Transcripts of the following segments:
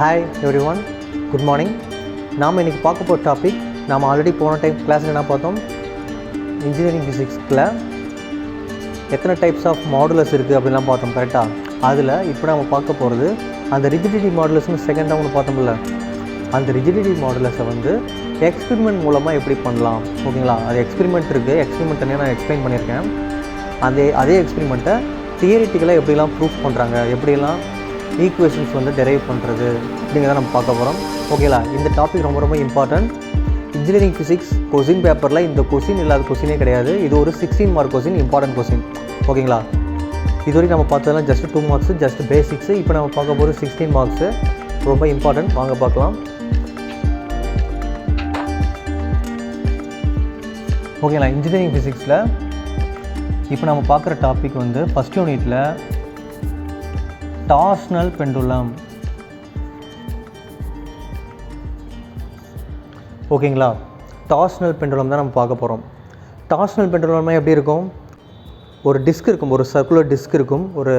Hi every one, good morning. நாம் இன்றைக்கி பார்க்க போகிற டாபிக், நாம் ஆல்ரெடி போன டைம் கிளாஸில் என்ன பார்த்தோம், இன்ஜினியரிங் ஃபிசிக்ஸில் எத்தனை டைப்ஸ் ஆஃப் மாடுலஸ் இருக்குது அப்படின்லாம் பார்த்தோம். கரெக்டாக? அதில் இப்போ நம்ம பார்க்க போகிறது அந்த ரிஜிடிட்டி மாடுலஸ்னு செகண்டாக ஒன்று பார்த்தோம்ல, அந்த ரிஜிடிட்டி மாடுலஸை வந்து எக்ஸ்பெரிமெண்ட் மூலமாக எப்படி பண்ணலாம். ஓகேங்களா? அது எக்ஸ்பெரிமெண்ட் இருக்குது. எக்ஸ்பெரிமெண்ட் தனியாக நான் எக்ஸ்பிளைன் பண்ணியிருக்கேன். அதே எக்ஸ்பெரிமெண்ட்டை தியரிட்டிக்கலாக எப்படிலாம் ப்ரூஃப் பண்ணுறாங்க, எப்படிலாம் ஈக்குவேஷன்ஸ் வந்து டெரைவ் பண்ணுறது அப்படிங்கிறத நம்ம பார்க்க போகிறோம். ஓகேங்களா? இந்த டாபிக் ரொம்ப ரொம்ப இம்பார்ட்டன்ட். இன்ஜினியரிங் ஃபிசிக்ஸ் கொஸ்டின் பேப்பரில் இந்த கொஸ்டின் இல்லாத கொஸ்டினே கிடையாது. இது ஒரு 16 மார்க் கொஸ்டின், இம்பார்ட்டன்ட் கொஸ்டின். ஓகேங்களா? இதுவரைக்கும் நம்ம பார்த்ததெல்லாம் ஜஸ்ட் 2 மார்க்ஸு, ஜஸ்ட் பேசிக்ஸு. இப்போ நம்ம பார்க்க போகிறது 16 மார்க்ஸு, ரொம்ப இம்பார்ட்டன்ட். வாங்க பார்க்கலாம். ஓகேங்களா? இன்ஜினியரிங் ஃபிசிக்ஸில் இப்போ நம்ம பார்க்குற டாபிக் வந்து ஃபஸ்ட் யூனிட்டில் டார்ஷனல் பெண்டுலம். ஓகேங்களா? டார்ஷனல் பெண்டுலம் தான் நம்ம பார்க்க போகிறோம். டார்ஷனல் பெண்டுலம்னா எப்படி இருக்கும்? ஒரு டிஸ்க் இருக்கும், ஒரு சர்க்குலர் டிஸ்க் இருக்கும், ஒரு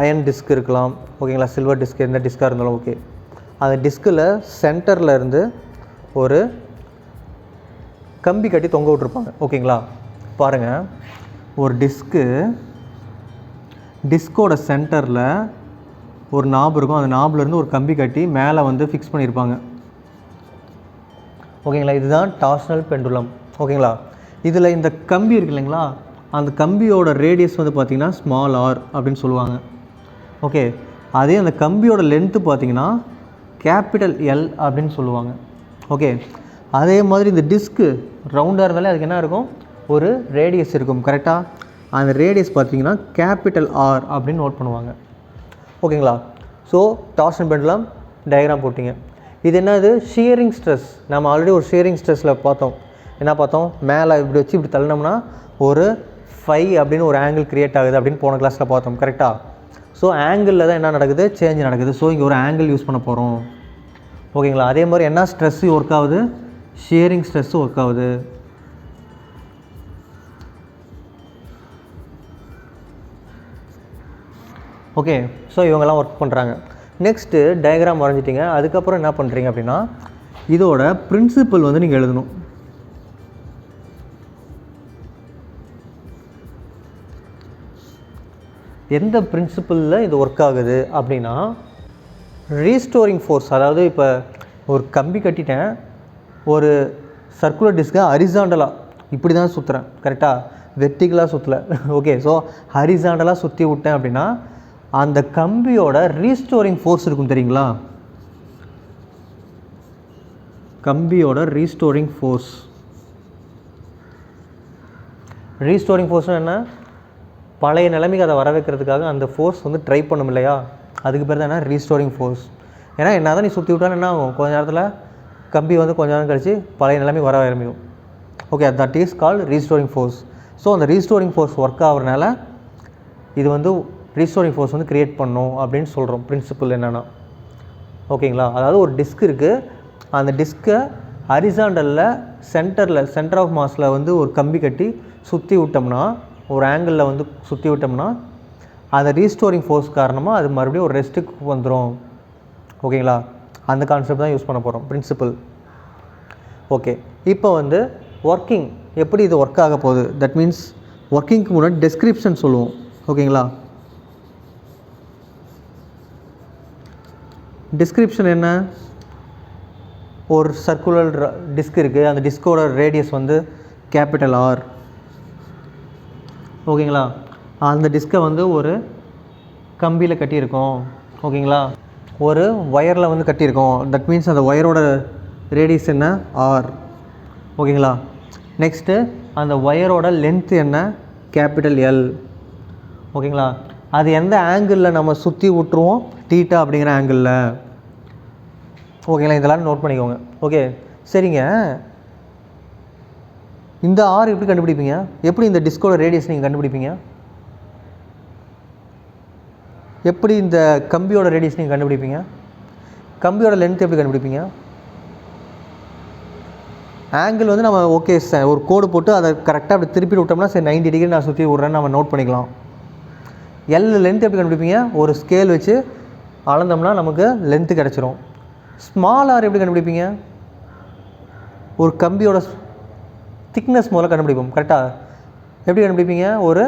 அயன் டிஸ்க் இருக்கலாம். ஓகேங்களா? சில்வர் டிஸ்க், எந்த டிஸ்காக இருந்தாலும் ஓகே. அந்த டிஸ்கில் சென்டரில் இருந்து ஒரு கம்பி கட்டி தொங்க விட்ருப்பாங்க. ஓகேங்களா? பாருங்கள், ஒரு டிஸ்கோட சென்டரில் ஒரு நாப் இருக்கும். அந்த நாப்லேருந்து ஒரு கம்பி கட்டி மேலே வந்து ஃபிக்ஸ் பண்ணியிருப்பாங்க. ஓகேங்களா? இதுதான் டார்ஷனல் பெண்டுலம். ஓகேங்களா? இதில் இந்த கம்பி இருக்குது இல்லைங்களா, அந்த கம்பியோட ரேடியஸ் வந்து பார்த்திங்கன்னா ஸ்மால் ஆர் அப்படின்னு சொல்லுவாங்க. ஓகே, அதே அந்த கம்பியோட லென்த்து பார்த்திங்கன்னா கேபிட்டல் எல் அப்படின்னு சொல்லுவாங்க. ஓகே, அதே மாதிரி இந்த டிஸ்க்கு ரவுண்டாக இருந்தாலே அதுக்கு என்ன இருக்கும், ஒரு ரேடியஸ் இருக்கும். கரெக்டாக? அந்த ரேடியஸ் பார்த்திங்கன்னா கேபிட்டல் ஆர் அப்படின்னு நோட் பண்ணுவாங்க. ஓகேங்களா? ஸோ டார்ஷனல் பெண்டுலம் டயக்ராம் போட்டிங்க. இது என்னது? Shearing stress. நம்ம ஆல்ரெடி ஒரு ஷியரிங் ஸ்ட்ரெஸ்ஸில் பார்த்தோம். என்ன பார்த்தோம்? மேலே இப்படி வச்சு இப்படி தள்ளினோம்னா ஒரு ஃபை அப்படின்னு ஒரு ஆங்கிள் க்ரியேட் ஆகுது அப்படின்னு போன கிளாஸில் பார்த்தோம். கரெக்டாக? ஸோ ஆங்கிளில் தான் என்ன நடக்குது, சேஞ்ச் நடக்குது. ஸோ இங்கே ஒரு ஆங்கிள் யூஸ் பண்ண போகிறோம். ஓகேங்களா? அதே மாதிரி என்ன ஸ்ட்ரெஸ்ஸு ஒர்க் ஆகுது, ஷியரிங் ஸ்ட்ரெஸ்ஸு ஒர்க் ஆகுது. ஓகே, ஸோ இவங்கெல்லாம் ஒர்க் பண்ணுறாங்க. நெக்ஸ்ட்டு டயக்ராம் வரைஞ்சிட்டிங்க. அதுக்கப்புறம் என்ன பண்ணுறீங்க அப்படின்னா, இதோட பிரின்சிபல் வந்து நீங்கள் எழுதணும். எந்த பிரின்சிபலில் இது ஒர்க் ஆகுது அப்படின்னா, ரீஸ்டோரிங் ஃபோர்ஸ். அதாவது இப்போ ஒரு கம்பி கட்டிட்டேன், ஒரு சர்க்குலர் டிஸ்கை ஹரிசாண்டலாக இப்படி தான் சுற்றுறேன். கரெக்டாக? வெர்டிகலாக சுற்றலை. ஓகே, ஸோ ஹரிசாண்டலாக சுற்றி விட்டேன் அப்படின்னா அந்த கம்பியோட ரீஸ்டோரிங் ஃபோர்ஸ் இருக்கும். தெரியுங்களா? கம்பியோட ரீஸ்டோரிங் ஃபோர்ஸ். ரீஸ்டோரிங் ஃபோர்ஸ்னால் என்ன? பழைய நிலைமைக்கு அதை வர வைக்கிறதுக்காக அந்த ஃபோர்ஸ் வந்து ட்ரை பண்ணும் இல்லையா, அதுக்கு பேர் தான் என்ன, ரீஸ்டோரிங் ஃபோர்ஸ். ஏன்னா என்ன தான் நீ சுற்றி விட்டாலும் என்ன ஆகும், கொஞ்ச நேரத்தில் கம்பி வந்து கொஞ்ச நேரம் கழிச்சு பழைய நிலைமைக்கு வர ஆரம்பிக்கும். Okay, that is called restoring force. So அந்த ரீஸ்டோரிங் ஃபோர்ஸ் ஒர்க் ஆகிறதுனால இது வந்து ரீஸ்டோரிங் ஃபோர்ஸ் வந்து க்ரியேட் பண்ணணும் அப்படின்னு சொல்கிறோம். பிரின்சிபல் என்னென்னா, ஓகேங்களா, அதாவது ஒரு டிஸ்க் இருக்குது, அந்த டிஸ்க்கை ஹரிசாண்டலில் சென்டர் ஆஃப் மாஸில் வந்து ஒரு கம்பி கட்டி சுற்றி விட்டோம்னா, ஒரு ஆங்கிளில் வந்து சுற்றி விட்டோம்னா அந்த ரீஸ்டோரிங் ஃபோர்ஸ் காரணமாக அது மறுபடியும் ஒரு ரெஸ்ட்டுக்கு வந்துடும். ஓகேங்களா? அந்த கான்செப்ட் தான் யூஸ் பண்ண போகிறோம், பிரின்சிபல். ஓகே, இப்போ வந்து ஒர்க்கிங் எப்படி இது ஒர்க் ஆக போகுது, தட் மீன்ஸ் ஒர்க்கிங்க்கு முன்னாடி டெஸ்கிரிப்ஷன் சொல்லுவோம். ஓகேங்களா? டிஸ்கிரிப்ஷன் என்ன? ஒரு சர்க்குலர் டிஸ்க் இருக்குது, அந்த டிஸ்கோட ரேடியஸ் வந்து கேபிட்டல் ஆர். ஓகேங்களா? அந்த டிஸ்கை வந்து ஒரு கம்பியில் கட்டியிருக்கோம். ஓகேங்களா? ஒரு ஒயரில் வந்து கட்டியிருக்கோம். தட் மீன்ஸ் அந்த ஒயரோட ரேடியஸ் என்ன, ஆர். ஓகேங்களா? நெக்ஸ்ட்டு அந்த ஒயரோட லென்த்து என்ன, கேபிட்டல் எல். ஓகேங்களா? அது எந்த ஆங்கிளில் நம்ம சுற்றி விட்டுருவோம், தீட்டா அப்படிங்கிற ஆங்கிளில். ஓகேங்களா? இதெல்லாம் நோட் பண்ணிக்கோங்க. ஓகே, சரிங்க. இந்த ஆர் எப்படி கண்டுபிடிப்பீங்க? எப்படி இந்த டிஸ்கோட ரேடியஸ் நீங்கள் கண்டுபிடிப்பீங்க? எப்படி இந்த கம்பியோட ரேடியஸ் நீங்கள் கண்டுபிடிப்பீங்க? கம்பியோட லென்த் எப்படி கண்டுபிடிப்பீங்க? ஆங்கிள் வந்து நம்ம ஓகே ஒரு கோடு போட்டு அதை கரெக்டாக அப்படி திருப்பி விட்டோம்னா சரி 90 டிகிரி நான் சுற்றி விட்றேன்னு நம்ம நோட் பண்ணிக்கலாம். எல் லென்த் எப்படி கண்டுபிடிப்பீங்க? ஒரு ஸ்கேல் வச்சு அளந்தோம்னா நமக்கு லென்த்து கிடச்சிரும். ஸ்மால் ஆர் எப்படி கண்டுபிடிப்பீங்க? ஒரு கம்பியோட திக்னஸ் முதல்ல கண்டுபிடிப்போம். கரெக்டாக எப்படி கண்டுபிடிப்பீங்க? ஒரு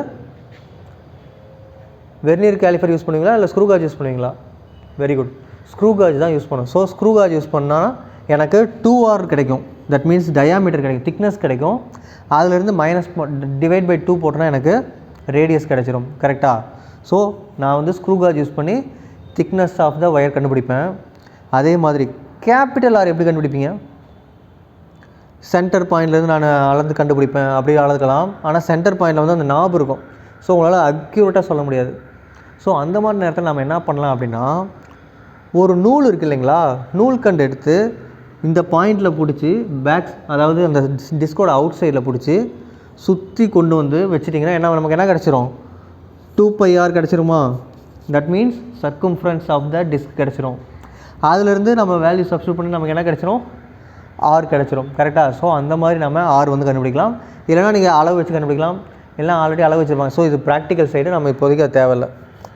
வெர்னியர் கேலிஃபர் யூஸ் பண்ணுவீங்களா இல்லை ஸ்க்ரூ காஜ் யூஸ் பண்ணுவீங்களா? வெரி குட், ஸ்க்ரூ காஜ் தான் யூஸ் பண்ணும். ஸோ ஸ்க்ரூ காஜ் யூஸ் பண்ணால் எனக்கு 2R கிடைக்கும். தட் மீன்ஸ் டயாமீட்டர் கிடைக்கும், திக்னஸ் கிடைக்கும். அதிலிருந்து டிவைட் பை 2 போட்டோன்னா எனக்கு ரேடியஸ் கிடச்சிரும். கரெக்டாக? ஸோ நான் வந்து ஸ்க்ரூ காஜ் யூஸ் பண்ணி திக்னஸ் ஆஃப் த ஒயர் கண்டுபிடிப்பேன். அதே மாதிரி கேபிட்டல் ஆர் எப்படி கண்டுபிடிப்பீங்க? சென்டர் பாயிண்ட்லேருந்து நான் அளந்து கண்டுபிடிப்பேன், அப்படியே அளக்கலாம். ஆனால் சென்டர் பாயிண்டில் வந்து அந்த நாப் இருக்கும். ஸோ உங்களால் அக்யூரேட்டாக சொல்ல முடியாது. ஸோ அந்த மாதிரி நேரத்தில் நம்ம என்ன பண்ணலாம் அப்படின்னா, ஒரு நூல் இருக்குது இல்லைங்களா, நூல் கண்டு எடுத்து இந்த பாயிண்டில் பிடிச்சி அதாவது அந்த டிஸ்கோட அவுட் சைடில் பிடிச்சி சுற்றி கொண்டு வந்து வச்சிட்டிங்கன்னா நமக்கு என்ன கிடச்சிரும்? 2πr கிடச்சிருமா? That means circumference of the disc கிடச்சிரும். அதிலிருந்து நம்ம வேல்யூ சப்ஸ்டியூட் பண்ணி நமக்கு என்ன கிடச்சிரும்? ஆர் கிடச்சிரும். கரெக்டாக? ஸோ அந்த மாதிரி நம்ம ஆர் வந்து கண்டுபிடிக்கலாம். இல்லைனா நீங்கள் அளவு வச்சு கண்டுபிடிக்கலாம். எல்லாம் ஆல்ரெடி அளவு வச்சுருப்பாங்க. ஸோ இது ப்ராக்டிக்கல் சைடு, நம்ம இப்போதைக்கு அது தேவையில்லை.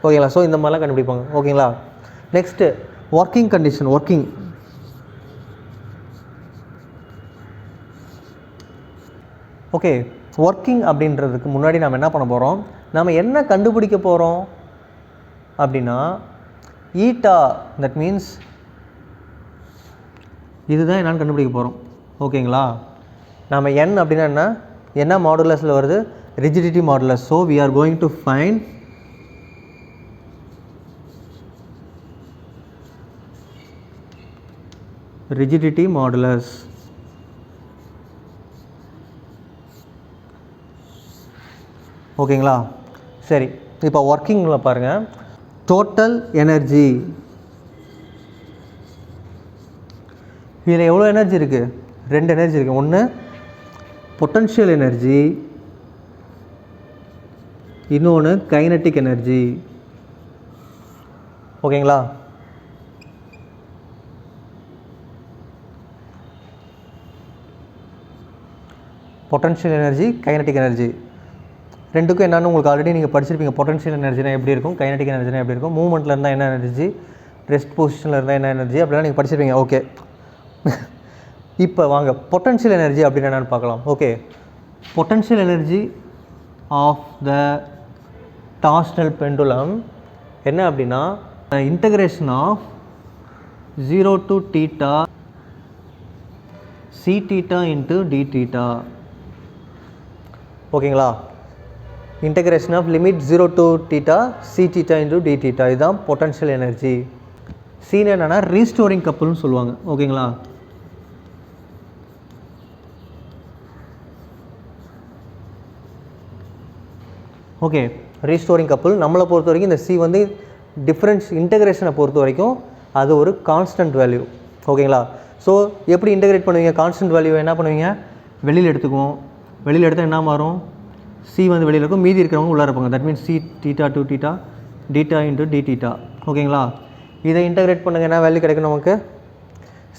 ஓகேங்களா? ஸோ இந்த மாதிரிலாம் கண்டுபிடிப்பாங்க. ஓகேங்களா? Next working condition. Okay, working அப்படின்றதுக்கு முன்னாடி நம்ம என்ன பண்ண போகிறோம்? நம்ம என்ன கண்டுபிடிக்க போகிறோம் அப்படின்னா ஈட்டா, தட் மீன்ஸ் இதுதான் என்னென்னு கண்டுபிடிக்க போகிறோம். ஓகேங்களா? நம்ம n அப்படின்னா என்ன மாடுலஸில் வருது? Rigidity modulus. So we are going to find rigidity modulus. ஓகேங்களா? சரி, இப்போ ஒர்க்கிங்கில் பாருங்கள். டோட்டல் எனர்ஜி, இதில் எவ்வளோ எனர்ஜி இருக்குது? 2 எனர்ஜி இருக்குது. ஒன்று பொட்டன்ஷியல் எனர்ஜி, இன்னொன்று கைனட்டிக் எனர்ஜி. ஓகேங்களா? பொட்டன்ஷியல் எனர்ஜி, கைனட்டிக் எனர்ஜி ரெண்டுக்கும் என்னென்னு உங்களுக்கு ஆல்ரெடி நீங்கள் படிச்சிருப்பீங்க. பொட்டன்ஷியல் எனர்ஜினா எப்படி இருக்கும், கைனட்டிக் எனர்ஜினா எப்படி இருக்கும், மூவ்மெண்ட்டில் இருந்தால் என்ன எனர்ஜி, ரெஸ்ட் பொசிஷனில் இருந்தால் என்ன எனர்ஜி, அப்படிலாம் நீங்கள் படிச்சிருப்பீங்க. ஓகே, இப்போ வாங்க பொட்டன்ஷியல் எனர்ஜி அப்படின்னு என்னென்னு பார்க்கலாம். Okay, potential energy of the torsional pendulum என்ன அப்படின்னா integration of 0 to theta c theta into d theta. ஓகேங்களா? Integration of limit 0 to theta c theta into d theta, இதுதான் பொட்டன்ஷியல் எனர்ஜி. சீன் என்னன்னா restoring கப்புள்னு சொல்லுவாங்க. ஓகேங்களா? ஓகே, ரீஸ்டோரிங் கப்புள் நம்மளை பொறுத்த வரைக்கும் இந்த சி வந்து டிஃப்ரென்ஸ் இன்டகிரேஷனை பொறுத்த வரைக்கும் அது ஒரு கான்ஸ்டன்ட் வேல்யூ. ஓகேங்களா? ஸோ எப்படி இன்டகிரேட் பண்ணுவீங்க? கான்ஸ்டன்ட் வேல்யூ என்ன பண்ணுவீங்க? வெளியில் எடுத்துக்குவோம். வெளியில் எடுத்தால் என்ன மாறும்? சி வந்து வெளியில் இருக்கும், மீதி இருக்கிறவங்க உள்ளே இருப்பாங்க. That means C theta to theta theta into d theta. ஓகேங்களா? இதை இன்டகிரேட் பண்ணுங்க, என்ன வேல்யூ கிடைக்கும் நமக்கு?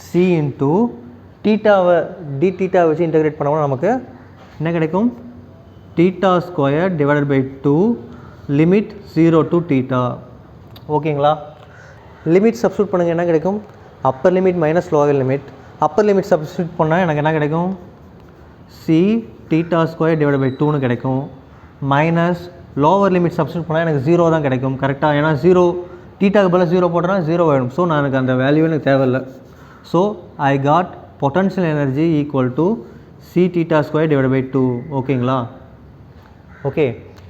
சி இன்ட்டு தீட்டாவை டி தீட்டா வச்சு இன்டகிரேட் பண்ணோம்னா நமக்கு என்ன கிடைக்கும்? Theta square divided by 2 limit 0 to theta. ஓகேங்களா? லிமிட் சப்ஸ்டியூட் பண்ணுங்கள், என்ன கிடைக்கும்? Upper limit minus lower limit. Upper limit substitute பண்ணால் எனக்கு என்ன கிடைக்கும்? C theta square divide by 2னு கிடைக்கும். மைனஸ் லோவர் லிமிட் சப்ஸ்டியூட் பண்ணால் எனக்கு 0 தான் கிடைக்கும். கரெக்டாக? ஏன்னா 0 தீட்டாக்கு பதிலாக 0 போட்டோன்னா 0 ஆகிடும். ஸோ நான் எனக்கு அந்த வேல்யூ எனக்கு தேவையில்லை. So I got potential energy equal to C theta square divide by 2. ஓகேங்களா? ஓகே,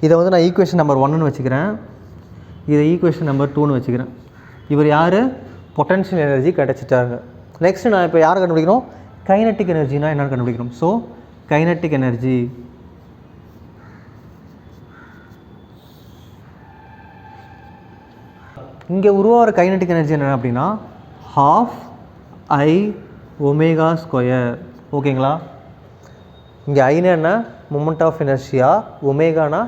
இதை வந்து நான் ஈக்குவேஷன் நம்பர் 1ன்னு வச்சுக்கிறேன், இதை ஈக்குவேஷன் நம்பர் 2ன்னு வச்சுக்கிறேன். இவர் யார்? Potential energy கிடச்சிட்டாங்க. நெக்ஸ்ட்டு நான் இப்போ யாரை கண்டுபிடிக்கணும்? கைனட்டிக் எனர்ஜினா என்னென்னு கண்டுபிடிக்கணும். ஸோ கைனட்டிக் எனர்ஜி இங்கே உருவாகிற கைனட்டிக் எனர்ஜி என்ன அப்படின்னா ½ I ஒமேகா ஸ்கொயர். ஓகேங்களா? இங்கே ஐனா என்ன? மொமெண்ட் ஆஃப் இனர்ஷியா, ஒமேகானா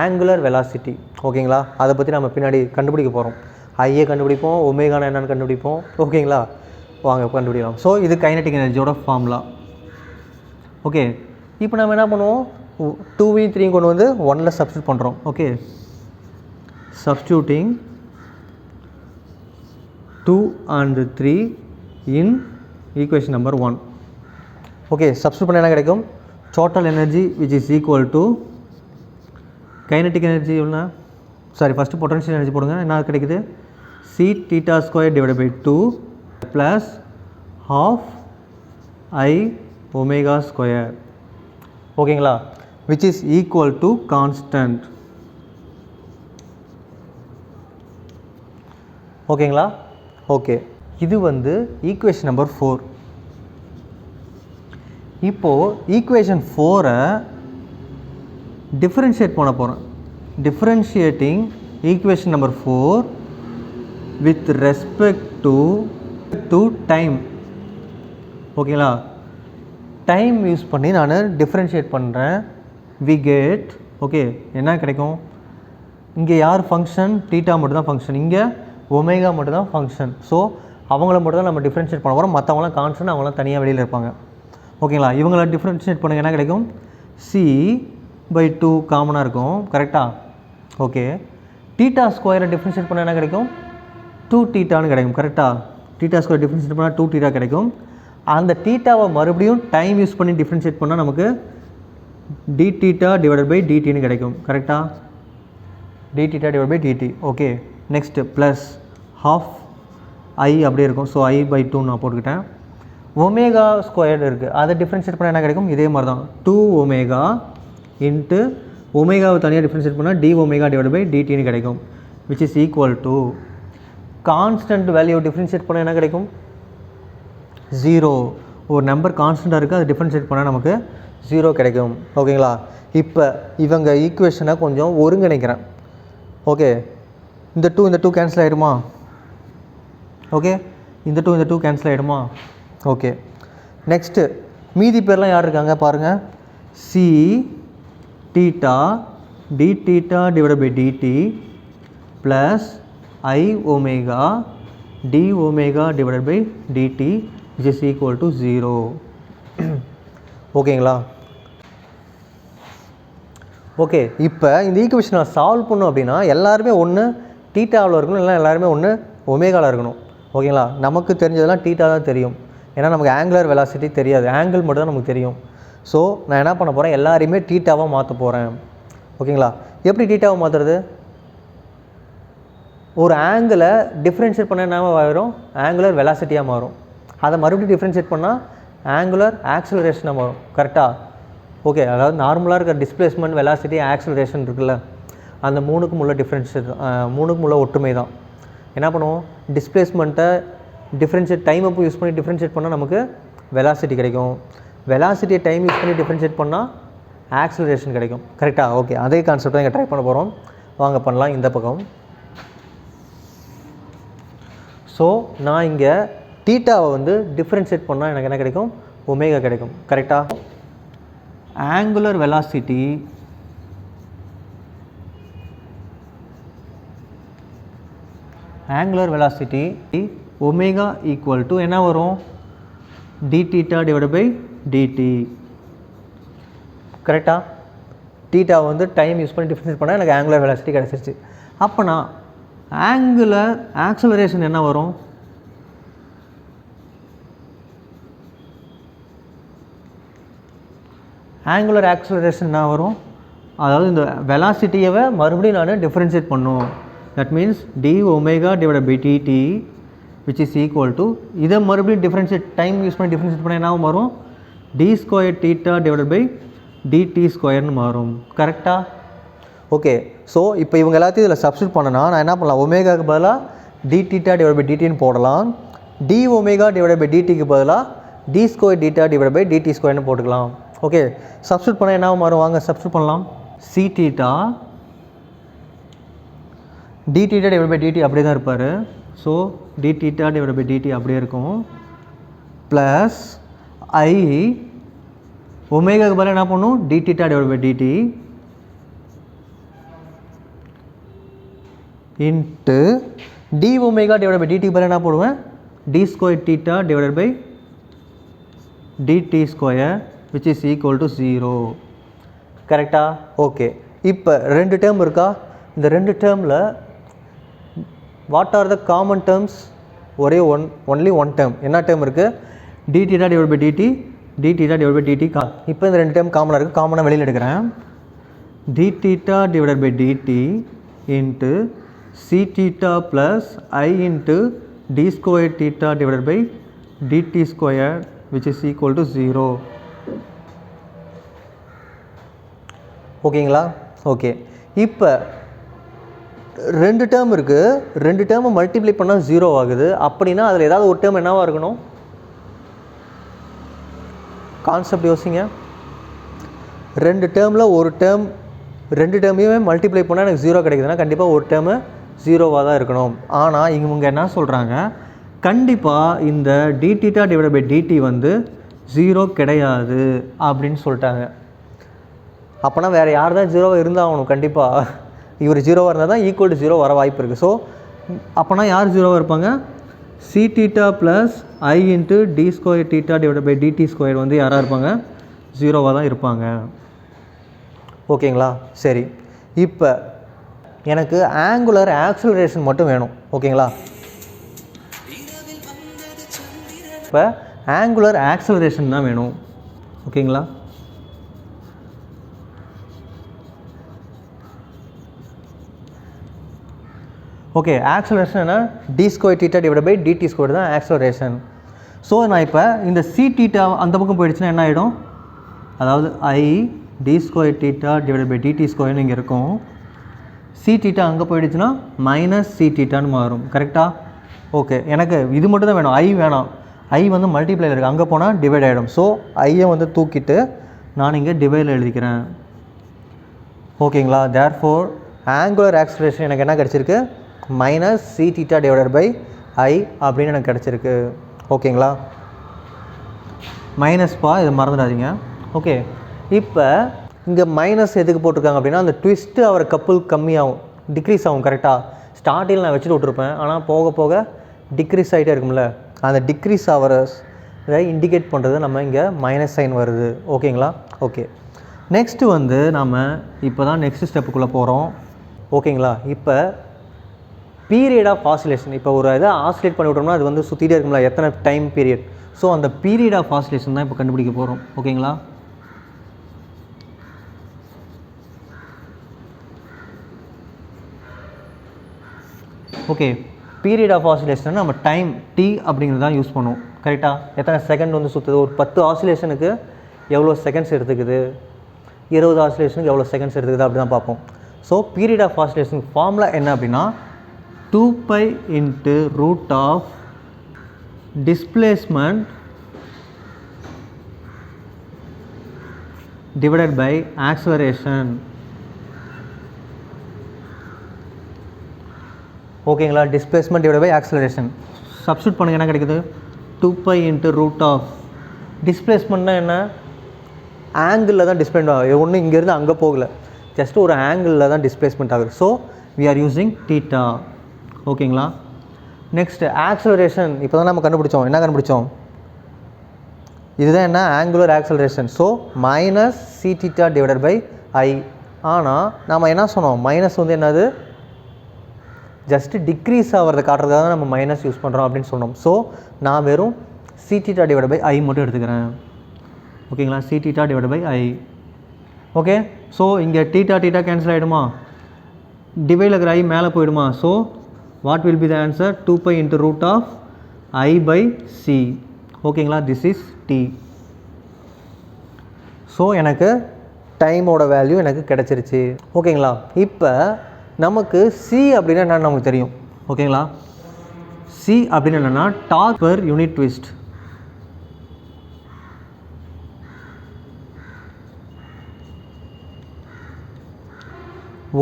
ஆங்குலர் வெலாசிட்டி. ஓகேங்களா? அதை பற்றி நம்ம பின்னாடி கண்டுபிடிக்க போகிறோம். ஐஏ கண்டுபிடிப்போம், ஒமேகானா என்னென்னு கண்டுபிடிப்போம். ஓகேங்களா? வாங்க கண்டுபிடிக்கலாம். ஸோ இது கைனட்டிக் எனர்ஜியோட ஃபார்முலா. ஓகே, இப்போ நம்ம என்ன பண்ணுவோம்? 2v 3 கொண்டு வந்து 1ல் சப்ஸ்டியூட் பண்ணுறோம். Okay, substituting 2 and 3 in equation number 1. Okay, substitute பண்ண என்ன கிடைக்கும்? Total energy which is equal to kinetic energy எவ்வளோ? சாரி, ஃபஸ்ட்டு பொட்டன்ஷியல் எனர்ஜி போடுங்க. என்ன கிடைக்குது? c theta square divided by 2 plus half I omega square. ஓகேங்களா? which is equal to constant. ஓகேங்களா? Okay, இது வந்து ஈக்குவேஷன் நம்பர் 4. இப்போது ஈக்குவேஷன் 4-ஐ டிஃப்ரென்ஷியேட் பண்ண போகிறேன். Differentiating equation number 4 with respect to time. ஓகேங்களா? டைம் யூஸ் பண்ணி நான் டிஃப்ரென்ஷியேட் பண்ணுறேன். we get, ஓகே, என்ன கிடைக்கும்? இங்கே யார் ஃபங்க்ஷன்? தீட்டா மட்டும்தான் ஃபங்க்ஷன், இங்கே ஒமேகா மட்டும்தான் ஃபங்க்ஷன். ஸோ அவங்கள மட்டும் தான் நம்ம டிஃப்ரென்ஷியேட் பண்ண போகிறோம். மற்றவங்களாம் கான்ஸ்டன்ட், அவங்களாம் தனியாக வெளியில் இருப்பாங்க. ஓகேங்களா? இவங்கள டிஃப்ரென்ஷியேட் பண்ணுங்க, என்ன கிடைக்கும்? c/2 காமனாக இருக்கும். கரெக்டாக? ஓகே, தீட்டா ஸ்கொயரை டிஃப்ரென்ஷியேட் பண்ண என்ன கிடைக்கும்? 2 தீட்டான்னு கிடைக்கும். கரெக்டாக? தீட்டா ஸ்கொயர் டிஃப்ரென்ஷியேட் பண்ணால் 2 தீட்டா கிடைக்கும். அந்த தீட்டாவை மறுபடியும் டைம் யூஸ் பண்ணி டிஃப்ரென்ஷியேட் பண்ணால் நமக்கு d theta divided by dtன்னு கிடைக்கும். கரெக்டாக? d theta divided by dt. Okay, next plus half I அப்படியே இருக்கும். ஸோ I/2 நான் போட்டுக்கிட்டேன். ஒமேகா ஸ்கொயர்டு இருக்குது, அதை டிஃப்ரென்ஷியேட் பண்ணால் என்ன கிடைக்கும்? இதே மாதிரி தான், 2 ஒமேகா இன்ட்டு ஒமேகாவை தனியாக டிஃப்ரென்ஷியேட் பண்ணால் d ஒமேகா டிவைட் பை dtன்னு கிடைக்கும். which is equal to constant value differentiate பண்ணால் என்ன கிடைக்கும்? 0. ஒரு நம்பர் கான்ஸ்டண்ட்டாக இருக்குது, அதை டிஃப்ரென்ஷியேட் பண்ணால் நமக்கு 0 கிடைக்கும். ஓகேங்களா? இப்போ இவங்க ஈக்குவேஷனை கொஞ்சம் ஒருங்கிணைக்கிறேன். ஓகே, இந்த 2 கேன்சல் ஆகிடுமா? ஓகே, இந்த 2 கேன்சல் ஆகிடுமா? ஓகே, நெக்ஸ்ட்டு மீதி பேர்லாம் யார் இருக்காங்க பாருங்கள். c theta d theta divided by dt plus I omega d omega divided by dt which is equal to 0. ஓகேங்களா? ஓகே, இப்போ இந்த ஈக்குவேஷனை சால்வ் பண்ணணும் அப்படின்னா எல்லாருமே ஒன்று தீட்டாவில் இருக்கணும், இல்லை எல்லாருமே ஒன்று ஒமேகாவில் இருக்கணும். ஓகேங்களா? நமக்கு தெரிஞ்சதெல்லாம் தீட்டா தான் தெரியும், ஏன்னா நமக்கு ஆங்குலர் வெலாசிட்டி தெரியாது, ஆங்கிள் மட்டும் தான் நமக்கு தெரியும். ஸோ நான் என்ன பண்ண போகிறேன்? எல்லாரையுமே தீட்டாவாக மாற்ற போகிறேன். ஓகேங்களா? எப்படி தீட்டாவை மாற்றுறது? ஒரு ஆங்கிளை டிஃப்ரென்ஷியேட் பண்ண என்ன ஆகிரும்? ஆங்குலர் வெலாசிட்டியாக மாறும். அதை மறுபடியும் டிஃப்ரென்ஷியேட் பண்ணால் ஆங்குலர் ஆக்சிலரேஷனாக மாறும். கரெக்டாக? ஓகே, அதாவது நார்மலாக இருக்கிற டிஸ்பிளேஸ்மெண்ட், வெலாசிட்டி, ஆக்சிலரேஷன் இருக்குல்ல, அந்த மூணுக்கும் உள்ள டிஃப்ரென்ஷியேட், மூணுக்கும் உள்ள ஒற்றுமை தான். என்ன பண்ணுவோம்? டிஸ்பிளேஸ்மெண்ட்டை டிஃப்ரென்ஷியேட் டைம் அப்போ யூஸ் பண்ணி டிஃப்ரென்ஷியேட் பண்ணால் நமக்கு வெலாசிட்டி கிடைக்கும். வெலாசிட்டியை டைம் யூஸ் பண்ணி டிஃப்ரென்ஷியேட் பண்ணால் ஆக்சிலரேஷன் கிடைக்கும். கரெக்டாக? ஓகே, அதே கான்செப்ட் தான் இங்கே ட்ரை பண்ண போகிறோம். வாங்க பண்ணலாம். இந்த பக்கம் ஸோ நான் இங்கே தீட்டாவை வந்து டிஃப்ரென்ஷியேட் பண்ணால் எனக்கு என்ன கிடைக்கும்? ஒமேகா கிடைக்கும். கரெக்டாக? Angular velocity omega equal to என்ன வரும்? d theta divided by dt. கரெக்டாக? தீட்டாவை வந்து டைம் யூஸ் பண்ணி டிஃப்ரென்ஷியேட் பண்ணால் எனக்கு ஆங்குலர் வெலாசிட்டி கிடச்சிருச்சு. அப்போ நான் ஆங்குலர் ஆக்சலரேஷன் என்ன வரும்? ஆங்குலர் ஆக்சலரேஷன் என்ன வரும்? அதாவது இந்த வெலாசிட்டியை மறுபடியும் நான் டிஃப்ரென்ஷியேட் பண்ணும். That means d omega divide by dt which is equal to, இதை மறுபடியும் டிஃப்ரென்ஷியேட் டைம் யூஸ் பண்ணி டிஃப்ரென்ஷியேட் பண்ணால் என்ன வரும்? d square theta divide by dt ஸ்கொயர்னு மாறும். கரெக்டாக? ஓகே, ஸோ இப்போ இவங்க எல்லாத்தையும் இதில் சப்ஸ்டியூட் பண்ணனா நான் என்ன பண்ணலாம்? ஒமேகாவுக்கு பதிலாக d theta டிவைட் பை dtன்னு போடலாம். d ஒமேகா டிவைட் பை dtக்கு பதிலாக d square theta divide by dt ஸ்கொயர்னு போட்டுக்கலாம். ஓகே, சப்ஸ்டியூட் பண்ணால் என்ன மாறும்? வாங்க சப்ஸ்டியூட் பண்ணலாம். c theta d theta divide by dt அப்படியே தான் இருப்பார். So d theta divide by dt அப்படியே இருக்கும். ப்ளஸ் I ஒமேகாவுக்கு பதிலாக என்ன பண்ணும்? d theta divide by dt into d omega divide by dtக்கு பதிலாக என்ன போடுவேன்? d square theta divide by dt square which is equal to 0. கரெக்டாக? ஓகே, இப்போ ரெண்டு டேர்ம் இருக்கா? இந்த ரெண்டு டேர்மில் what are the common terms? ஒரே ஒன்லி ஒன் டேர்ம். என்ன டேர்ம் இருக்குது? D theta divide by d t, d theta divide by d t. இப்போ இந்த 2 டேர்ம் காமனாக இருக்குது. காமனாக வெளியில் எடுக்கிறேன். D theta divide by d t into C theta plus I into d square theta divide by d t square which is equal to 0. ஓகேங்களா? Okay. இப்போ 2 term இருக்குது. 2 டேர்மை மல்டிப்ளை பண்ணால் 0 ஆகுது. அப்படின்னா அதில் ஏதாவது ஒரு டேர்ம் என்னவாக இருக்கணும்? கான்செப்ட் யோசிங்க. 2 டேர்மில் ஒரு டேர்ம், 2 டேர்மையுமே மல்டிப்ளை பண்ணால் எனக்கு 0 கிடைக்குதுன்னா கண்டிப்பாக ஒரு டேர்மு 0வாக தான் இருக்கணும். ஆனால் இவங்க என்ன சொல்கிறாங்க, கண்டிப்பாக இந்த d theta divide by d t வந்து 0 கிடையாது அப்படின்னு சொல்லிட்டாங்க. அப்போனா வேறு யார் தான் 0வாக இருந்தாகணும்? கண்டிப்பாக இவர் 0வாக இருந்தால் தான் ஈக்குவல் டு 0 வர வாய்ப்பு இருக்குது. ஸோ அப்போனா யார் 0வாக இருப்பாங்க? C theta plus I into d square theta divide by d t square வந்து யாராக இருப்பாங்க? 0வாக தான் இருப்பாங்க. ஓகேங்களா? சரி, இப்போ எனக்கு ஆங்குலர் ஆக்சலரேஷன் மட்டும் வேணும். ஓகேங்களா? இப்போ ஆங்குலர் ஆக்சலரேஷன் தான் வேணும். ஓகேங்களா? ஓகே, ஆக்சலரேஷன் என்ன? D square theta divide by d t square தான் ஆக்சலரேஷன். ஸோ நான் இப்போ இந்த சி தீட்டா அந்த பக்கம் போயிடுச்சுன்னா என்ன ஆகிடும்? அதாவது I d square theta divide by d t ஸ்கொயர்னு இங்கே இருக்கும். சி தீட்டா அங்கே போயிடுச்சுன்னா மைனஸ் சி தீட்டான்னு மாறும். கரெக்டாக? ஓகே, எனக்கு இது மட்டும் தான் வேணும், ஐ வேணாம். ஐ வந்து மல்டிப்ளைல இருக்குது, அங்கே போனால் டிவைட் ஆகிடும். ஸோ ஐயை வந்து தூக்கிட்டு நான் இங்கே டிவைடில் எழுதிக்கிறேன். ஓகேங்களா? தேர்ஃபோர் ஆங்குலர் ஆக்சலரேஷன் எனக்கு என்ன கிடச்சிருக்கு? Minus C theta divided by I அப்படின்னு எனக்கு கிடச்சிருக்கு. ஓகேங்களா? மைனஸ்ப்பா, இதை மறந்துடாதீங்க. ஓகே, இப்போ இங்கே மைனஸ் எதுக்கு போட்டிருக்காங்க அப்படின்னா அந்த ட்விஸ்ட்டு அவர் கப்புள் கம்மியாகும், டிக்ரீஸ் ஆகும். கரெக்டாக? ஸ்டார்டிங்கில் நான் வச்சுட்டு விட்ருப்பேன், ஆனால் போக போக டிக்ரீஸ் ஆகிட்டே இருக்கும்ல, அந்த டிக்ரீஸ் ஆவரஸ் இதை இண்டிகேட் பண்ணுறது நம்ம இங்கே மைனஸ் சைன் வருது. ஓகேங்களா? ஓகே, நெக்ஸ்ட்டு வந்து நம்ம இப்போ தான் நெக்ஸ்ட் ஸ்டெப்புக்குள்ளே போகிறோம். ஓகேங்களா? இப்போ பீரியட் ஆஃப் ஆசிலேஷன், இப்போ ஒரு இதை ஆசிலேட் பண்ணி விட்டோம்னா அது வந்து சுற்றிட்டே இருக்கும்ல, எத்தனை டைம் பீரியட். ஸோ அந்த பீரியட் ஆஃப் ஆசிலேஷன் தான் இப்போ கண்டுபிடிக்க போகிறோம். ஓகேங்களா? ஓகே, பீரியட் ஆஃப் ஆசிலேஷன் நம்ம டைம் டி அப்படிங்கிறது தான் யூஸ் பண்ணுவோம். கரெக்டாக? எத்தனை செகண்ட் வந்து சுற்றுது, ஒரு 10 ஆசிலேஷனுக்கு எவ்வளோ செகண்ட்ஸ் எடுத்துக்குது, 20 ஆசிலேஷனுக்கு எவ்வளோ செகண்ட்ஸ் எடுத்துக்குது அப்படி தான் பார்ப்போம். So period of oscillation formula என்ன அப்படின்னா 2π into root of displacement divided by acceleration. ஓகேங்களா? Displacement divide by acceleration substitute பண்ணுங்க, என்ன கிடைக்குது? 2π இன்ட்டு ரூட் ஆஃப் டிஸ்பிளேஸ்மெண்ட்னா என்ன? ஆங்கிளில் தான் டிஸ்பிளேஸ்மெண்ட் ஆகுது. ஒன்றும் இங்கேருந்து அங்கே போகல, ஜஸ்ட் ஒரு ஆங்கிளில் தான் டிஸ்பிளேஸ்மெண்ட் ஆகுது. So we are using theta. ஓகேங்களா? நெக்ஸ்ட் ஆக்சலரேஷன் இப்போ தான் நம்ம கண்டுபிடிச்சோம். என்ன கண்டுபிடிச்சோம்? இதுதான் என்ன? Angular acceleration. So minus C theta divided by I. ஆனால் நம்ம என்ன சொன்னோம்? மைனஸ் வந்து என்னது? ஜஸ்ட்டு டிக்ரீஸ் ஆகிறத காட்டுறதுக்காக தான் நம்ம மைனஸ் யூஸ் பண்ணுறோம் அப்படின்னு சொன்னோம். ஸோ நான் வெறும் C theta divide by I மட்டும் எடுத்துக்கிறேன். ஓகேங்களா? C theta divide by I. Okay, so இங்கே தீட்டா தீட்டா கேன்சல் ஆகிடுமா? டிவைடில் இருக்கிற ஐ மேலே போயிடுமா? So what will be the answer? 2π into root of I by C. ஓகேங்களா? This is T. ஸோ எனக்கு டைமோட வேல்யூ எனக்கு கிடச்சிருச்சு. ஓகேங்களா? இப்போ நமக்கு சி அப்படின்னா என்னென்னு நமக்கு தெரியும். ஓகேங்களா? சி அப்படின்னு என்னென்னா டார்க் பெர் யூனிட் ட்விஸ்ட்.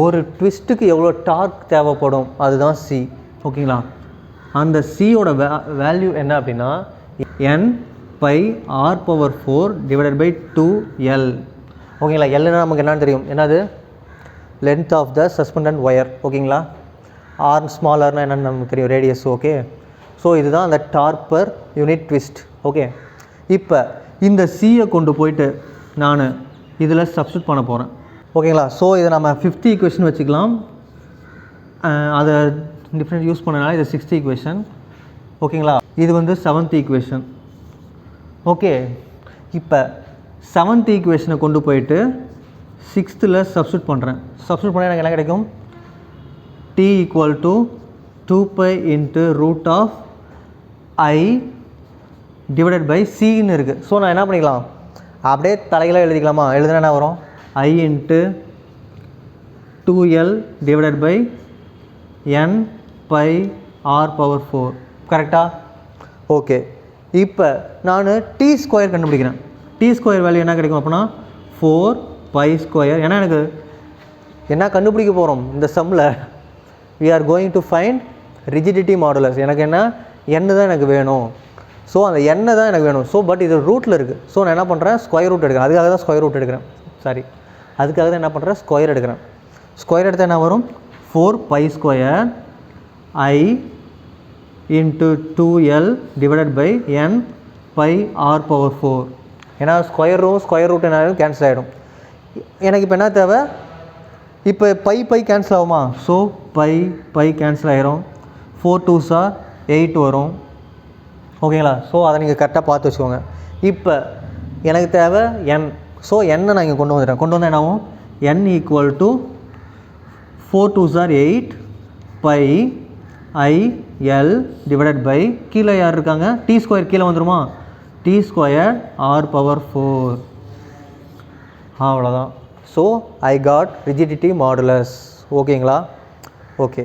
ஒரு ட்விஸ்ட்டுக்கு எவ்வளோ டார்க் தேவைப்படும் அதுதான் சி. ஓகேங்களா? அந்த சியோட வேல்யூ என்ன அப்படின்னா n/r⁴ டிவைடட் பை 2l. ஓகேங்களா? எல்னா நமக்கு என்னன்னு தெரியும், என்னது? Length of the suspended wire. ஓகேங்களா? ஆர் ஸ்மாலர்னால் என்னென்னு நமக்கு தெரியும், ரேடியஸ். ஓகே, ஸோ இதுதான் அந்த torque per unit twist. Okay, இப்போ இந்த சியை கொண்டு போயிட்டு நான் இதில் சப்ஸ்டியூட் பண்ண போகிறேன். ஓகேங்களா? ஸோ இதை நம்ம 5th ஈக்குவேஷன் வச்சுக்கலாம். அதை டிஃப்ரெண்ட் யூஸ் பண்ணனால இது 6th ஈக்குவேஷன். ஓகேங்களா. இது வந்து 7th ஈக்குவேஷன். ஓகே, இப்போ 7th ஈக்குவேஷனை கொண்டு போயிட்டு 6th சப்ஸ்டியூட் பண்ணுறேன். சப்ஸ்டியூட் பண்ணால் எனக்கு என்ன கிடைக்கும்? t equal to 2π into root of i divided by சின்னு இருக்குது. ஸோ நான் என்ன பண்ணிக்கலாம், அப்படியே தலைகளாக எழுதிக்கலாமா? எழுதுனா என்ன வரும்? i into 2l divided by n pi r power 4. கரெக்டாக? ஓகே, இப்போ நான் டி ஸ்கொயர் கண்டுபிடிக்கிறேன். டி ஸ்கொயர் வேல்யூ என்ன கிடைக்கும் அப்படின்னா 4π². ஏன்னா எனக்கு என்ன கண்டுபிடிக்க போகிறோம் இந்த சம்மில்? we are going to find rigidity modulus. எனக்கு என்ன n தான் எனக்கு வேணும். ஸோ அந்த n தான் எனக்கு வேணும். ஸோ பட் இது ரூட்டில் இருக்குது. ஸோ நான் என்ன பண்ணுறேன், ஸ்கொயர் ரூட் எடுக்கிறேன். அதுக்காக தான் ஸ்கொயர் ரூட் எடுக்கிறேன். சாரி, அதுக்காக தான் என்ன பண்ணுறேன், ஸ்கொயர் எடுக்கிறேன். ஸ்கொயர் எடுத்தால் என்ன வரும்? 4π² i into 2l divided by n pi r power 4. ஏன்னா ஸ்கொயர் ரூட் என்ன கேன்சல் ஆகிடும். எனக்கு இப்போ என்ன தேவை? இப்போ பை கேன்சல் ஆகுமா? ஸோ பை கேன்சல் ஆகிரும். 4 2s are 8 வரும். ஓகேங்களா. ஸோ அதை நீங்கள் கரெக்டாக பார்த்து வச்சுக்கோங்க. இப்போ எனக்கு தேவை n. ஸோ n நான் இங்கே கொண்டு வந்துட்டேன். கொண்டு வந்தால் என்ன ஆகும்? n equal to 4 2s are 8 pi i l divided by கீழே யார் இருக்காங்க? டி ஸ்கொயர் கீழே வந்துடுமா? T square r power 4. அவ்வளோதான். So I got rigidity modulus. ஓகேங்களா. ஓகே,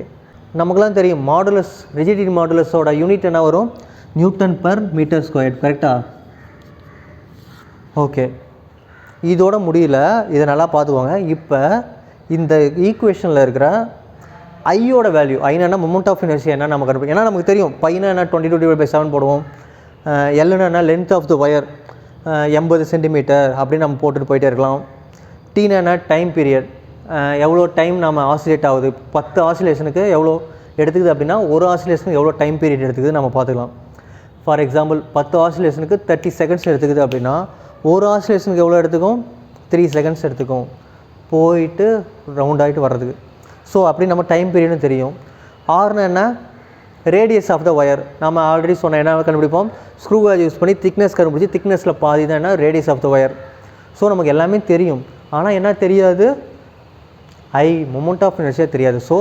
நமக்குலாம் தெரியும் மாடுலஸ், ரிஜிடிட்டி மாடுலஸோட யூனிட் என்ன வரும்? Newton per metre square. கரெக்டாக? ஓகே, இதோட முடியல, இதை நல்லா பார்த்துக்கோங்க. இப்போ இந்த ஈக்குவேஷனில் இருக்கிற ஐயோட value, Aina moment of inertia என்ன நம்ம கண்டுபிடிக்கும். ஏன்னா நமக்கு தெரியும் பையனா என்ன 22/7 போடுவோம். எல்லுன்னா என்ன length of the wire 80 centimetre அப்படின்னு நம்ம போட்டுட்டு போயிட்டே இருக்கலாம். டீனா என்ன டைம் பீரியட், எவ்வளோ டைம் நம்ம ஆசிலேட் ஆகுது, 10 ஆசிலேஷனுக்கு எவ்வளோ எடுத்துக்குது அப்படின்னா ஒரு ஆசிலேஷனுக்கு எவ்வளோ டைம் பீரியட் எடுத்துக்குது நம்ம பார்த்துக்கலாம். ஃபார் எக்ஸாம்பிள் 10 ஆசிலேஷனுக்கு 30 செகண்ட்ஸ் எடுத்துக்குது அப்படின்னா ஒரு ஆசிலேஷனுக்கு எவ்வளோ எடுத்துக்கும்? 3 செகண்ட்ஸ் எடுத்துக்கும் போயிட்டு ரவுண்ட் ஆகிட்டு வர்றதுக்கு. ஸோ அப்படி நம்ம டைம் பீரியட்னு தெரியும். ஆர்னா என்ன? Radius of the wire. நம்ம ஆல்ரெடி சொன்ன என்ன கண்டுபிடிப்போம்? ஸ்க்ரூ கேஜ் யூஸ் பண்ணி திக்னஸ் கண்டுபிடிச்சி திக்னஸில் பாதி தான் என்ன radius of the wire. So நமக்கு எல்லாமே தெரியும். ஆனால் என்ன தெரியாது? மொமெண்ட் ஆஃப் இனர்ஷியா தெரியாது. ஸோ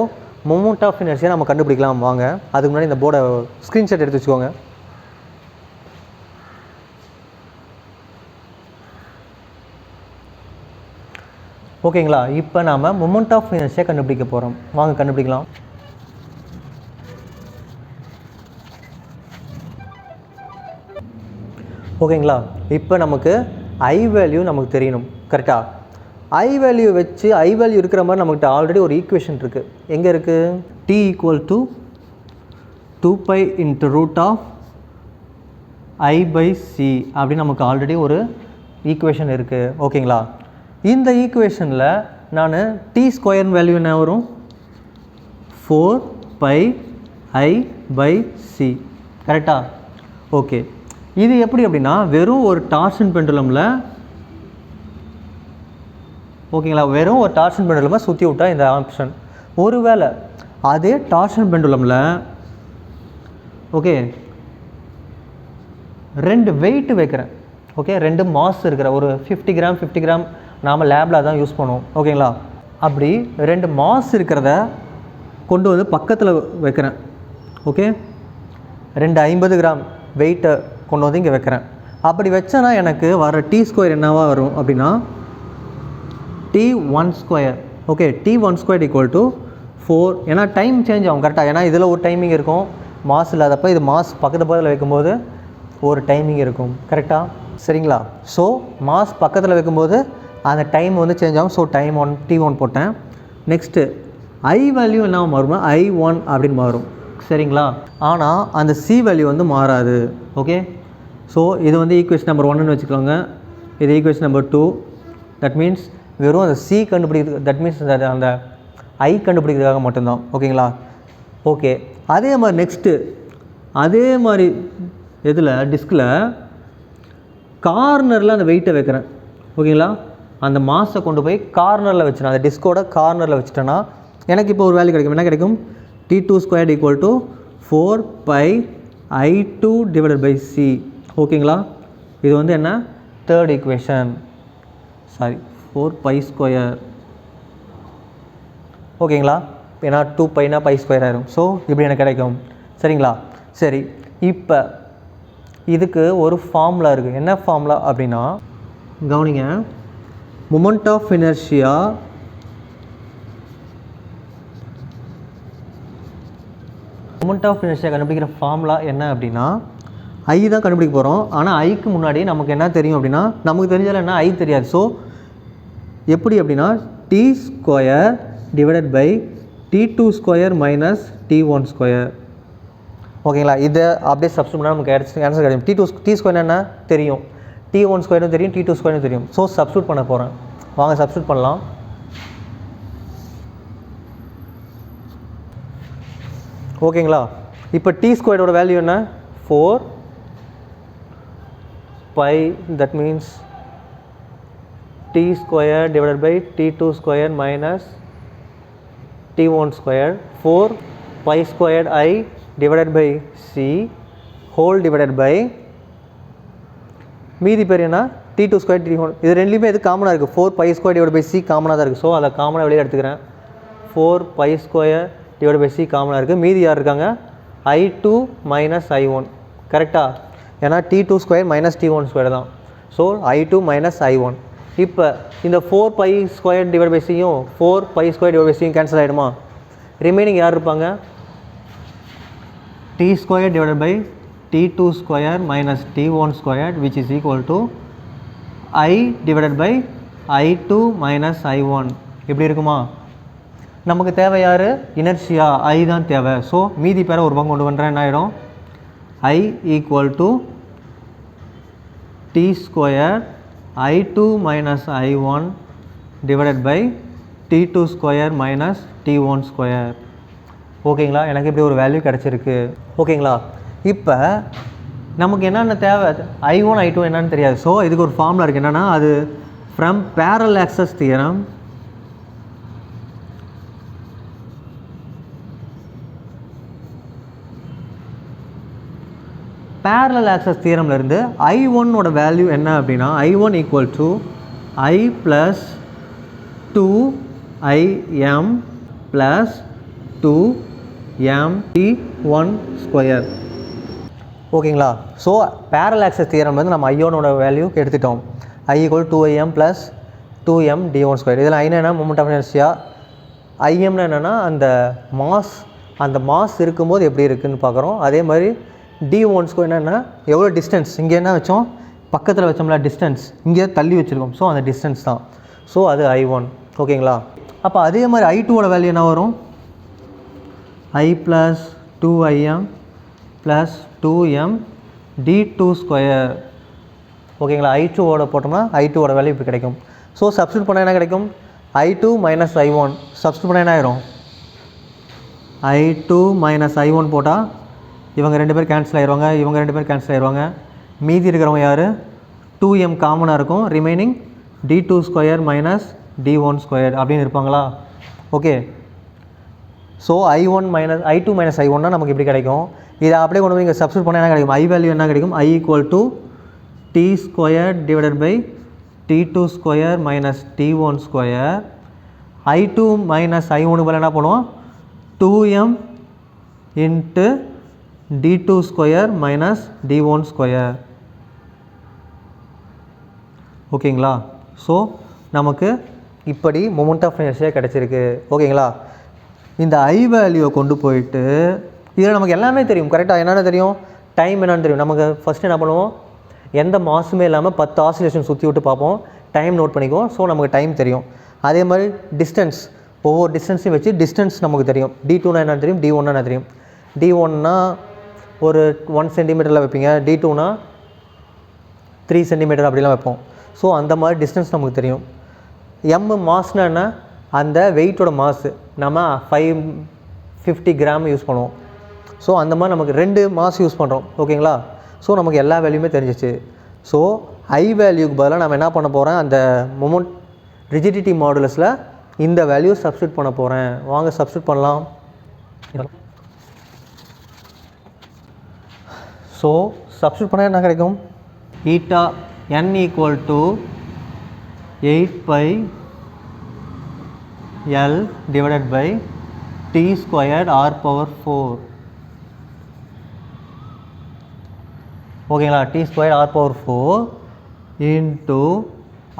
மொமெண்ட் ஆஃப் இனர்ஷியா நம்ம கண்டுபிடிக்கலாம். வாங்க, அதுக்கு முன்னாடி இந்த போர்டை ஸ்க்ரீன்ஷாட் எடுத்து வச்சுக்கோங்க. ஓகேங்களா. இப்போ நாம் மொமெண்ட் ஆஃப் இனர்ஷியா கண்டுபிடிக்க போகிறோம். வாங்க கண்டுபிடிக்கலாம். ஓகேங்களா. இப்போ நமக்கு ஐ வேல்யூ நமக்கு தெரியணும். கரெக்டாக? ஐ வேல்யூ வச்சு ஐ வேல்யூ இருக்கிற மாதிரி நம்மகிட்ட ஆல்ரெடி ஒரு ஈக்குவேஷன் இருக்குது. எங்கே இருக்குது? T equal to 2π into root of I by C அப்படின்னு நமக்கு ஆல்ரெடி ஒரு ஈக்குவேஷன் இருக்குது. ஓகேங்களா. இந்த ஈக்குவேஷனில் நான் டி ஸ்கொயர் வேல்யூ என்ன வரும்? 4π i பை சி. கரெக்டாக? ஓகே, இது எப்படி அப்படின்னா வெறும் ஒரு டார்ஷன் பெண்டுலமில், ஓகேங்களா, வெறும் ஒரு டார்ஷன் பெண்டுலமை சுற்றி விட்டா இந்த ஆப்ஷன். ஒருவேளை அதே டார்ஷன் பெண்டுலமில் ஓகே 2 வெயிட் வைக்கிறேன். ஓகே, 2 மாஸ் இருக்கிற ஒரு 50 கிராம் 50 கிராம் நாம் லேபில் தான் யூஸ் பண்ணுவோம். ஓகேங்களா. அப்படி 2 மாஸ் இருக்கிறத கொண்டு வந்து பக்கத்தில் வைக்கிறேன். ஓகே, 2 50 கிராம் வெயிட்டை கொண்டு வந்து இங்கே வைக்கிறேன். அப்படி வச்சேன்னா எனக்கு வர டி ஸ்கொயர் என்னவாக வரும் அப்படின்னா t1². Okay, t1² equal to 4. ஏன்னா டைம் சேஞ்ச் ஆகும். கரெக்டாக? ஏன்னா இதில் ஒரு டைமிங் இருக்கும், மாஸ் இல்லாதப்போ இது மாஸ் பக்கத்தில் வைக்கும்போது ஒரு டைமிங் இருக்கும். கரெக்டாக? சரிங்களா. ஸோ மாஸ் பக்கத்தில் வைக்கும்போது அந்த டைம் வந்து சேஞ்ச் ஆகும். ஸோ டைம் 1 t1 போட்டேன். நெக்ஸ்ட்டு ஐ வேல்யூ என்ன மாறுமா? I1 அப்படின்னு மாறும். சரிங்களா. ஆனால் அந்த சி வேல்யூ வந்து மாறாது. ஓகே, ஸோ இது வந்து ஈக்குவேஷன் நம்பர் 1ன்னு வச்சுக்கோங்க. இது ஈக்குவேஷன் நம்பர் 2. தட் மீன்ஸ் வெறும் அந்த சி கண்டுபிடிக்கிறது, தட் மீன்ஸ் அந்த ஐ கண்டுபிடிக்கிறதுக்காக மட்டும்தான். ஓகேங்களா. ஓகே, அதே மாதிரி நெக்ஸ்ட்டு அதே மாதிரி இதில் டிஸ்கில் கார்னரில் அந்த வெயிட்டை வைக்கிறேன். ஓகேங்களா. அந்த மாஸை கொண்டு போய் கார்னரில் வச்சுட்டேன், அந்த டிஸ்கோட கார்னரில் வச்சுட்டேன்னா எனக்கு இப்போ ஒரு வேல்யூ கிடைக்கும். என்ன கிடைக்கும்? t2² equal to 4π I2 divided by C. ஓகேங்களா, இது வந்து என்ன, third equation, sorry 4 pi square. ஓகேங்களா, ஏன்னா 2 பைனா பை ஸ்கொயர் ஆயிரும். ஸோ இப்படி எனக்கு கிடைக்கும். சரிங்களா, சரி. இப்போ இதுக்கு ஒரு ஃபார்முலா இருக்குது. என்ன ஃபார்முலா அப்படின்னா, கவனிங்க, மொமெண்ட் ஆஃப் இனர்ஷியா கண்டுபிடிக்கிற ஃபார்முலா என்ன அப்படின்னா, ஐ தான் கண்டுபிடிக்க போகிறோம். ஆனால் ஐக்கு முன்னாடி நமக்கு என்ன தெரியும் அப்படின்னா, நமக்கு தெரிஞ்சாலும் என்ன, ஐ தெரியாது. ஸோ எப்படி அப்படின்னா, T square divided by T2 square minus T1 square. ஓகேங்களா, இதை அப்படியே சப்ஸ்டிட் பண்ணால் நமக்கு ஆன்சர் கிடைக்கும். டி ஸ்கொயர் என்ன தெரியும், T1 ஸ்கொயரும் தெரியும், T2 ஸ்கொயரும் தெரியும். ஸோ சப்ஸ்டிட் பண்ண போகிறேன். வாங்க சப்ஸ்டிட் பண்ணலாம். ஓகேங்களா, இப்போ டி ஸ்கொயரோட வேல்யூ என்ன, 4 pi, that means T square divided by T2 square minus T1 square, 4 pi square I divided by C whole divided by, மீதி பேர் என்ன, T2 ஸ்கொயர் T1. இது ரெண்டுலேயுமே எது காமனாக இருக்குது, 4 pi square divide by C காமனாக தான் இருக்குது. ஸோ அதை காமனாக வெளியே எடுத்துக்கிறேன். 4 pi square divide by C காமனாக இருக்குது. மீதி யார் இருக்காங்க, I2 மைனஸ் I1. கரெக்டாக, ஏன்னா T2 square minus T1 square தான். So I2 minus I1. இப்போ இந்த 4 பை ஸ்கொயர் டிவைட் பை சியும் 4 பை ஸ்கொயர் டிவைட் பை சியும் கேன்சல் ஆகிடுமா? ரிமைனிங் யார் இருப்பாங்க, T square divide by T2 square minus T1 square which is equal to I divided by I2 minus I1. இப்படி இருக்குமா? நமக்கு தேவை யார், இனர்ஷியா, I தான் தேவை. ஸோ மீதி பேரை ஒரு பக்கம் கொண்டு பண்ணுறேன். என்ன ஆகிடும், I equal to T square I2 minus I1 divided by T2 square minus T1 square. ஓகேங்களா, எனக்கு இப்படி ஒரு வேல்யூ கிடச்சிருக்கு. ஓகேங்களா, இப்போ நமக்கு என்னென்ன தேவை, I1 I2 என்னன்னு தெரியாது. ஸோ இதுக்கு ஒரு ஃபார்முலா இருக்குது. என்னென்னா, அது from parallel axis theorem, parallel axis தியரம்லேருந்து I1ஓட வேல்யூ என்ன அப்படின்னா, I1 equal to I plus 2IM plus 2M T1 square. ஓகேங்களா, ஸோ பேரலல் ஆக்சஸ் தியரம் வந்து நம்ம I1ஓட வேல்யூ எடுத்துட்டோம். I equal 2IM plus 2M D1 square. இதில் I என்னென்னா மொமெண்ட் ஆஃப் இனர்ஷியா, IMனா என்னென்னா அந்த மாஸ் இருக்கும்போது எப்படி இருக்குதுன்னு பார்க்குறோம். அதே மாதிரி D1 ஸ்கொயர் என்னென்னா எவ்வளோ டிஸ்டன்ஸ், இங்கே என்ன வச்சோம், பக்கத்தில் வச்சோம்ல டிஸ்டன்ஸ், இங்கே தள்ளி வச்சுருக்கோம். ஸோ அந்த டிஸ்டன்ஸ் தான். ஸோ அது I1. ஓகேங்களா, அப்போ அதே மாதிரி I2ஓட வேல்யூ என்ன வரும், I plus 2IM plus 2M D2 square. ஓகேங்களா, I2ஓட போட்டோம்னா I2ஓட வேல்யூ இப்படி கிடைக்கும். ஸோ சப்ஸ்டிட் பண்ணால் என்ன கிடைக்கும், I2 மைனஸ் I1. சப்ஸ்டிட் பண்ணால் என்ன ஆயிரும், I2 மைனஸ் I1 போட்டால் இவங்க 2 பேர் கேன்சல் ஆயிடுவாங்க, இவங்க 2 பேர் கேன்சல் ஆயிடுவாங்க. மீதி இருக்கிறவங்க யார், 2M காமனாக இருக்கும். Remaining D2 square minus D1 square அப்படின்னு இருப்பாங்களா? ஓகே, ஸோ I2 மைனஸ் I1னா நமக்கு இப்படி கிடைக்கும். இதை அப்படியே கொண்டு போய் இங்கே சப்ஸ்டிட் பண்ணால் என்ன கிடைக்கும், I வேல்யூ என்ன கிடைக்கும், I equal to T square divided by T2 square minus T1 square. I2 minus I1 போல் என்ன பண்ணுவோம், 2M into D2 square minus D1 square. ஓகேங்களா, ஸோ நமக்கு இப்படி மொமெண்ட் ஆஃப் இனர்ஷியா கிடச்சிருக்கு. ஓகேங்களா, இந்த I வேல்யூவை கொண்டு போயிட்டு இதில் நமக்கு எல்லாமே தெரியும். கரெக்டாக என்னென்ன தெரியும், டைம் என்னென்னு தெரியும். நமக்கு ஃபஸ்ட்டு என்ன பண்ணுவோம், எந்த மாசுமே இல்லாமல் 10 ஆசிலேஷன் சுற்றி விட்டு பார்ப்போம், டைம் நோட் பண்ணிக்குவோம். ஸோ நமக்கு டைம் தெரியும். அதே மாதிரி டிஸ்டன்ஸ், ஒவ்வொரு டிஸ்டன்ஸையும் வச்சு டிஸ்டன்ஸ் நமக்கு தெரியும். D2னா என்ன தெரியும், D1னா என்ன தெரியும். D1னா ஒரு 1 சென்டிமீட்டரில் வைப்பீங்க, D2னா 3 சென்டிமீட்டர் அப்படிலாம் வைப்போம். ஸோ அந்த மாதிரி டிஸ்டன்ஸ் நமக்கு தெரியும். M மாஸ்னா என்ன, அந்த வெயிட்டோட மாசு நம்ம 550 கிராம் யூஸ் பண்ணுவோம். ஸோ அந்த மாதிரி நமக்கு 2 மாஸ் யூஸ் பண்ணுறோம். ஓகேங்களா, ஸோ நமக்கு எல்லா வேல்யூமே தெரிஞ்சிச்சு. ஸோ I வேல்யூக்கு பதிலாக நம்ம என்ன பண்ண போகிறேன், அந்த மொமெண்ட் ரிஜிடிட்டி மாடுலஸில் இந்த வேல்யூ சப்ஸ்டிட் பண்ண போகிறேன். வாங்க சப்ஸ்டிட் பண்ணலாம். ஸோ சப்ஸ்டியூட் பண்ணால் என்ன கிடைக்கும்? Eta n equal to 8 L divided by t squared r power 4. ஓகேங்களா? t squared r power 4 into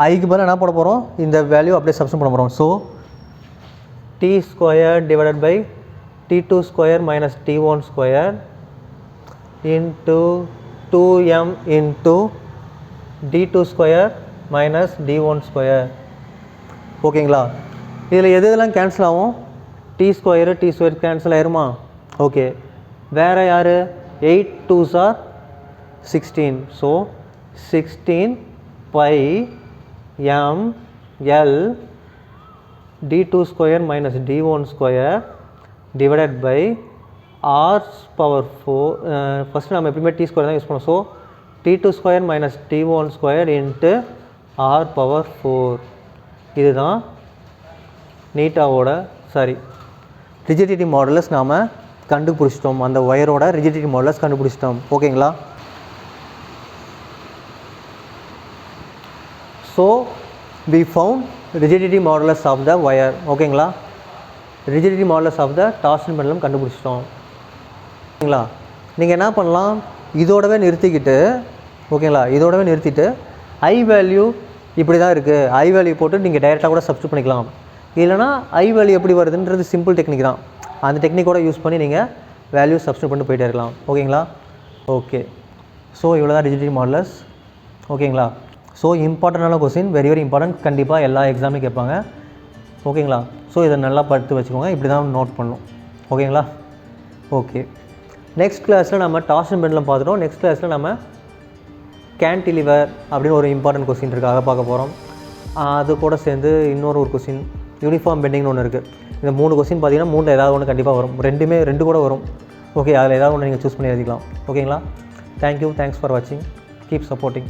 ஐக்கு பதில் என்ன போட போகிறோம்? இந்த வேல்யூ அப்படியே சப்ஸ்டியூட் பண்ண போகிறோம். So t square divided by t2 square minus t1 square into 2m into d2 square minus d1 square. ஓகேங்களா? இதில் எதெல்லாம் கேன்சல் ஆகும்? t ஸ்கொயரு கேன்சல் ஆயிருமா? ஓகே. வேறு யார்? 8 2s are 16. So 16 pi m l d2 square minus d1 square divided by r power 4. First நம்ம எப்பயுமே t square தான் யூஸ் பண்ணுவோம். So t2 square minus t1 square into r power 4. இதுதான் நீட்டாவோட rigidity modulus நாம் கண்டுபிடிச்சிட்டோம். அந்த ஒயரோட ரிஜிடிட்டி மாடுலஸ் கண்டுபிடிச்சிட்டோம். ஓகேங்களா? So we found rigidity modulus of the wire. ஓகேங்களா? rigidity modulus of the torsion pendulum கண்டுபிடிச்சிட்டோம். ஓகேங்களா? நீங்கள் என்ன பண்ணலாம்? இதோடவே நிறுத்திக்கிட்டு, ஓகேங்களா, இதோடவே நிறுத்திட்டு ஐ வேல்யூ இப்படி தான் இருக்குது, ஐ வேல்யூ போட்டு நீங்கள் டைரெக்டாக கூட சப்ஸ்டியூட் பண்ணிக்கலாம். இல்லைனா ஐ வேல்யூ எப்படி வருதுன்றது சிம்பிள் டெக்னிக் தான். அந்த டெக்னிக்கோட யூஸ் பண்ணி நீங்கள் வேல்யூ சப்ஸ்டியூட் பண்ணிட்டு போயிட்டே இருக்கலாம். ஓகேங்களா? ஓகே. ஸோ இவ்வளோ தான் ரிஜிடிட்டி மாடுலஸ். ஓகேங்களா? ஸோ இம்பார்ட்டண்டான கொஸ்டின், வெரி வெரி இம்பார்ட்டன்ட். கண்டிப்பாக எல்லா எக்ஸாம்லையும் கேட்பாங்க. ஓகேங்களா? ஸோ இதை நல்லா படித்து வச்சுக்கோங்க. இப்படி தான் நோட் பண்ணணும். ஓகேங்களா? ஓகே. நெக்ஸ்ட் கிளாஸில் நம்ம டார்ஷன் பெண்டலம் பார்த்துட்டோம். நெக்ஸ்ட் கிளாஸில் நம்ம கேன்டிலிவர் அப்படின்னு ஒரு இம்பார்ட்டன்ட் கொஸ்டின் இருக்குது, அதை பார்க்க போகிறோம். அது கூட சேர்ந்து ஒரு கொஸ்டின் யூனிஃபார்ம் பெண்டிங்னு ஒன்று இருக்குது. இந்த 3 கொஸ்டின் பார்த்தீங்கன்னா 3 ஏதாவது ஒன்று கண்டிப்பாக வரும். 2 கூட வரும். ஓகே, அதில் ஏதாவது ஒன்று நீங்கள் சூஸ் பண்ணி எழுதிக்கலாம். ஓகேங்களா? தேங்க்யூ. தேங்க்ஸ் ஃபார் வாட்சிங். Keep supporting.